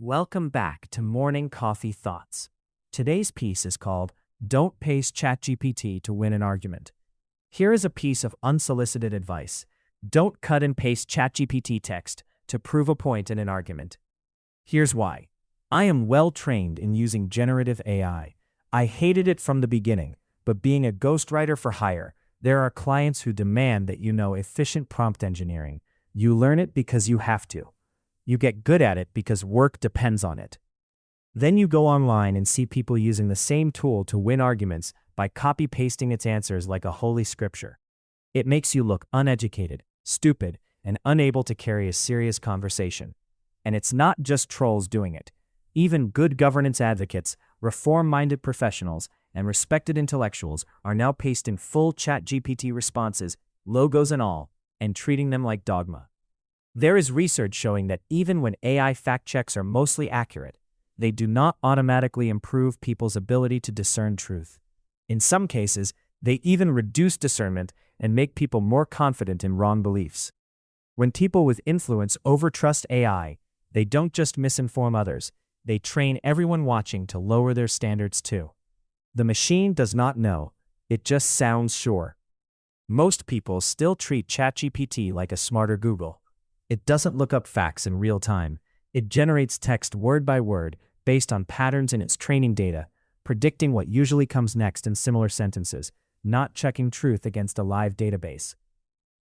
Welcome back to Morning Coffee Thoughts. Today's piece is called Don't Paste ChatGPT to Win an Argument. Here is a piece of unsolicited advice. Don't cut and paste ChatGPT text to prove a point in an argument. Here's why. I am well trained in using generative AI. I hated it from the beginning, but being a ghostwriter for hire, there are clients who demand that you know efficient prompt engineering. You learn it because you have to. You get good at it because work depends on it. Then you go online and see people using the same tool to win arguments by copy-pasting its answers like a holy scripture. It makes you look uneducated, stupid, and unable to carry a serious conversation. And it's not just trolls doing it. Even good governance advocates, reform-minded professionals, and respected intellectuals are now pasting full ChatGPT responses, logos and all, and treating them like dogma. There is research showing that even when AI fact-checks are mostly accurate, they do not automatically improve people's ability to discern truth. In some cases, they even reduce discernment and make people more confident in wrong beliefs. When people with influence overtrust AI, they don't just misinform others, they train everyone watching to lower their standards too. The machine does not know, it just sounds sure. Most people still treat ChatGPT like a smarter Google. It doesn't look up facts in real time. It generates text word by word based on patterns in its training data, predicting what usually comes next in similar sentences, not checking truth against a live database.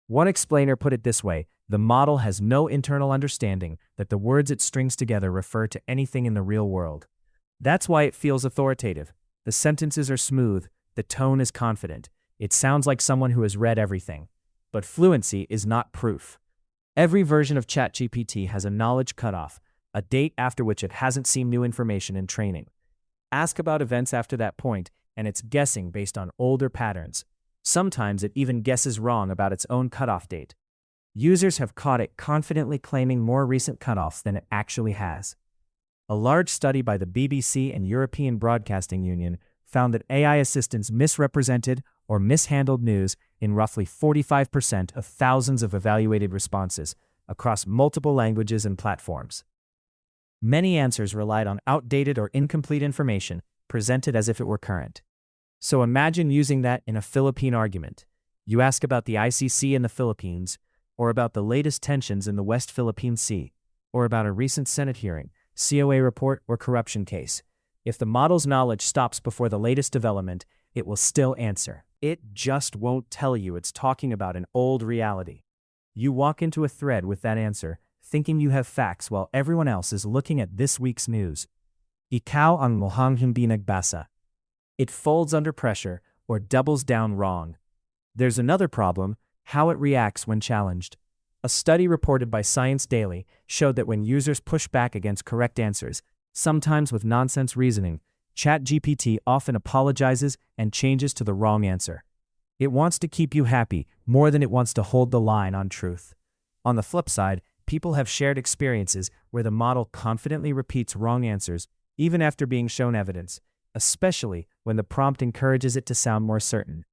One explainer put it this way: the model has no internal understanding that the words it strings together refer to anything in the real world. That's why it feels authoritative. The sentences are smooth, the tone is confident. It sounds like someone who has read everything. But fluency is not proof. Every version of ChatGPT has a knowledge cutoff, a date after which it hasn't seen new information in training. Ask about events after that point, and it's guessing based on older patterns. Sometimes it even guesses wrong about its own cutoff date. Users have caught it confidently claiming more recent cutoffs than it actually has. A large study by the BBC and European Broadcasting Union found that AI assistants misrepresented or mishandled news in roughly 45% of thousands of evaluated responses across multiple languages and platforms. Many answers relied on outdated or incomplete information presented as if it were current. So imagine using that in a Philippine argument. You ask about the ICC in the Philippines, or about the latest tensions in the West Philippine Sea, or about a recent Senate hearing, COA report, or corruption case. If the model's knowledge stops before the latest development, it will still answer. It just won't tell you it's talking about an old reality. You walk into a thread with that answer, thinking you have facts while everyone else is looking at this week's news. Ikaw ang mukhang hindi nagbasa. It folds under pressure or doubles down wrong. There's another problem: how it reacts when challenged. A study reported by Science Daily showed that when users push back against correct answers, sometimes with nonsense reasoning, ChatGPT often apologizes and changes to the wrong answer. It wants to keep you happy more than it wants to hold the line on truth. On the flip side, people have shared experiences where the model confidently repeats wrong answers even after being shown evidence, especially when the prompt encourages it to sound more certain.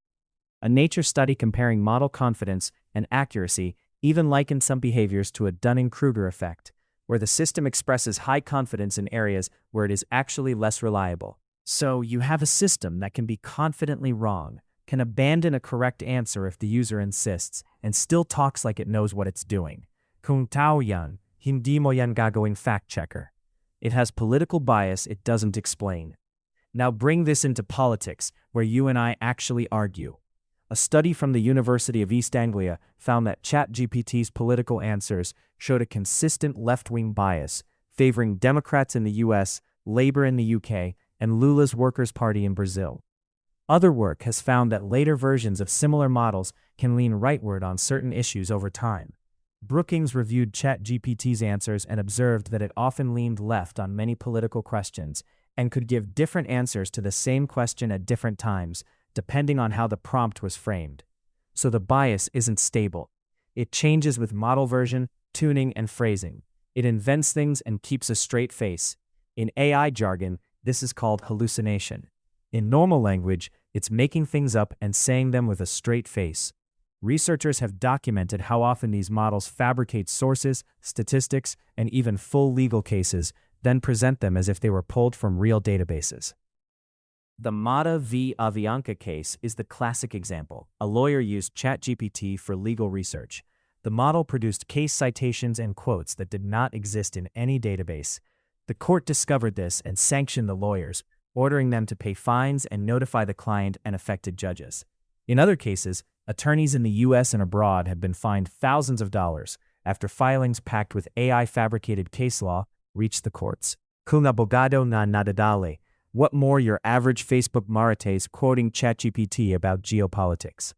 A Nature study comparing model confidence and accuracy even likened some behaviors to a Dunning-Kruger effect, where the system expresses high confidence in areas where it is actually less reliable. So you have a system that can be confidently wrong, can abandon a correct answer if the user insists, and still talks like it knows what it's doing. Kung tao yan, hindi mo yan gagawing fact-checker. It has political bias it doesn't explain. Now bring this into politics, where you and I actually argue. A study from the University of East Anglia found that ChatGPT's political answers showed a consistent left-wing bias, favoring Democrats in the US, Labour in the UK, and Lula's Workers' Party in Brazil. Other work has found that later versions of similar models can lean rightward on certain issues over time. Brookings reviewed ChatGPT's answers and observed that it often leaned left on many political questions and could give different answers to the same question at different times, depending on how the prompt was framed. So the bias isn't stable. It changes with model version, tuning, and phrasing. It invents things and keeps a straight face. In AI jargon, this is called hallucination. In normal language, it's making things up and saying them with a straight face. Researchers have documented how often these models fabricate sources, statistics, and even full legal cases, then present them as if they were pulled from real databases. The Mata v. Avianca case is the classic example. A lawyer used ChatGPT for legal research. The model produced case citations and quotes that did not exist in any database. The court discovered this and sanctioned the lawyers, ordering them to pay fines and notify the client and affected judges. In other cases, attorneys in the US and abroad have been fined thousands of dollars after filings packed with AI-fabricated case law reached the courts. Kung abogado na nadadali. What more your average Facebook Marites quoting ChatGPT about geopolitics?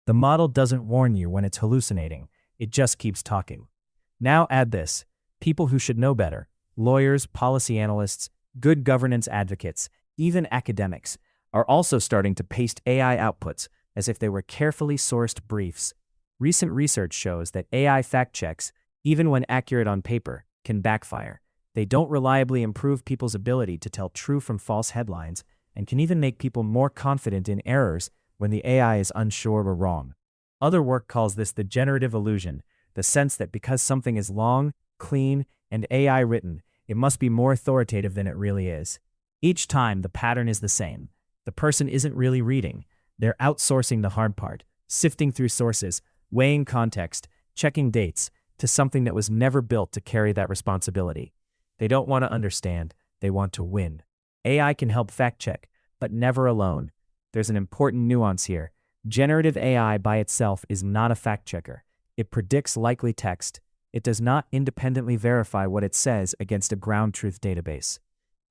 The model doesn't warn you when it's hallucinating, it just keeps talking. Now add this: people who should know better, lawyers, policy analysts, good governance advocates, even academics, are also starting to paste AI outputs as if they were carefully sourced briefs. Recent research shows that AI fact checks, even when accurate on paper, can backfire. They don't reliably improve people's ability to tell true from false headlines and can even make people more confident in errors when the AI is unsure or wrong. Other work calls this the generative illusion, the sense that because something is long, clean, and AI written, it must be more authoritative than it really is. Each time, the pattern is the same. The person isn't really reading. They're outsourcing the hard part, sifting through sources, weighing context, checking dates, to something that was never built to carry that responsibility. They don't want to understand, they want to win. AI can help fact-check, but never alone. There's an important nuance here. Generative AI by itself is not a fact-checker. It predicts likely text. It does not independently verify what it says against a ground truth database.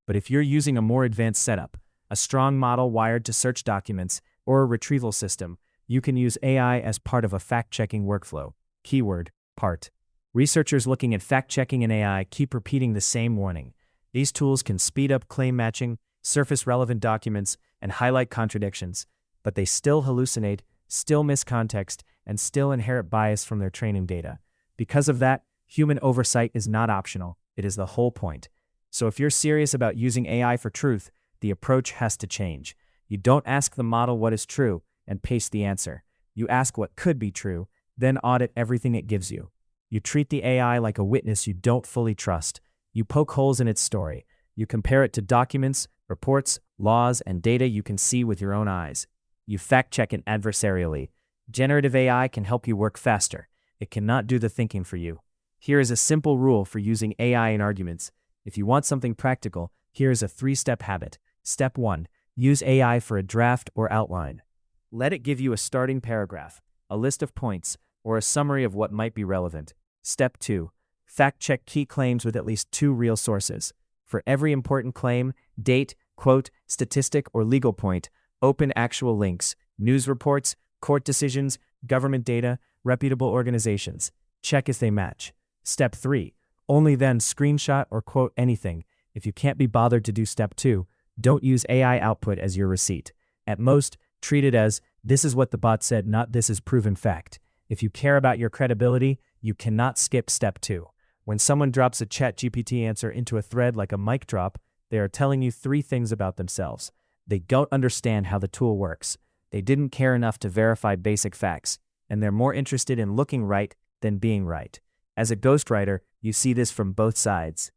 But if you're using a more advanced setup, a strong model wired to search documents, or a retrieval system, you can use AI as part of a fact-checking workflow. Keyword, part. Researchers looking at fact-checking in AI keep repeating the same warning. These tools can speed up claim matching, surface relevant documents, and highlight contradictions, but they still hallucinate, still miss context, and still inherit bias from their training data. Because of that, human oversight is not optional, it is the whole point. So if you're serious about using AI for truth, the approach has to change. You don't ask the model what is true and paste the answer. You ask what could be true, then audit everything it gives you. You treat the AI like a witness you don't fully trust. You poke holes in its story. You compare it to documents, reports, laws, and data you can see with your own eyes. You fact-check it adversarially. Generative AI can help you work faster. It cannot do the thinking for you. Here is a simple rule for using AI in arguments. If you want something practical, here is a 3-step habit. Step 1. Use AI for a draft or outline. Let it give you a starting paragraph, a list of points, or a summary of what might be relevant. Step 2. Fact-check key claims with at least 2 real sources. For every important claim, date, quote, statistic, or legal point, open actual links, news reports, court decisions, government data, reputable organizations. Check if they match. Step 3. Only then screenshot or quote anything. If you can't be bothered to do step 2, don't use AI output as your receipt. At most, treat it as, this is what the bot said, not this is proven fact. If you care about your credibility, you cannot skip step 2. When someone drops a ChatGPT answer into a thread like a mic drop, they are telling you 3 things about themselves. They don't understand how the tool works. They didn't care enough to verify basic facts, and they're more interested in looking right than being right. As a ghostwriter, you see this from both sides.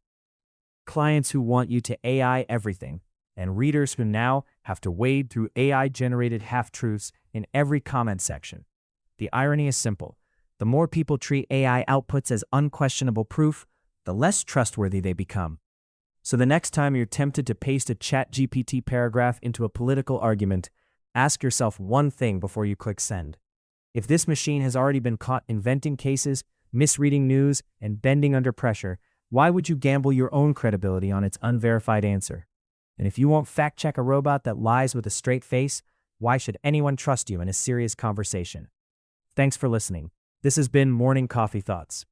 Clients who want you to AI everything, and readers who now have to wade through AI-generated half-truths in every comment section. The irony is simple. The more people treat AI outputs as unquestionable proof, the less trustworthy they become. So the next time you're tempted to paste a ChatGPT paragraph into a political argument, ask yourself one thing before you click send. If this machine has already been caught inventing cases, misreading news, and bending under pressure, why would you gamble your own credibility on its unverified answer? And if you won't fact-check a robot that lies with a straight face, why should anyone trust you in a serious conversation? Thanks for listening. This has been Morning Coffee Thoughts.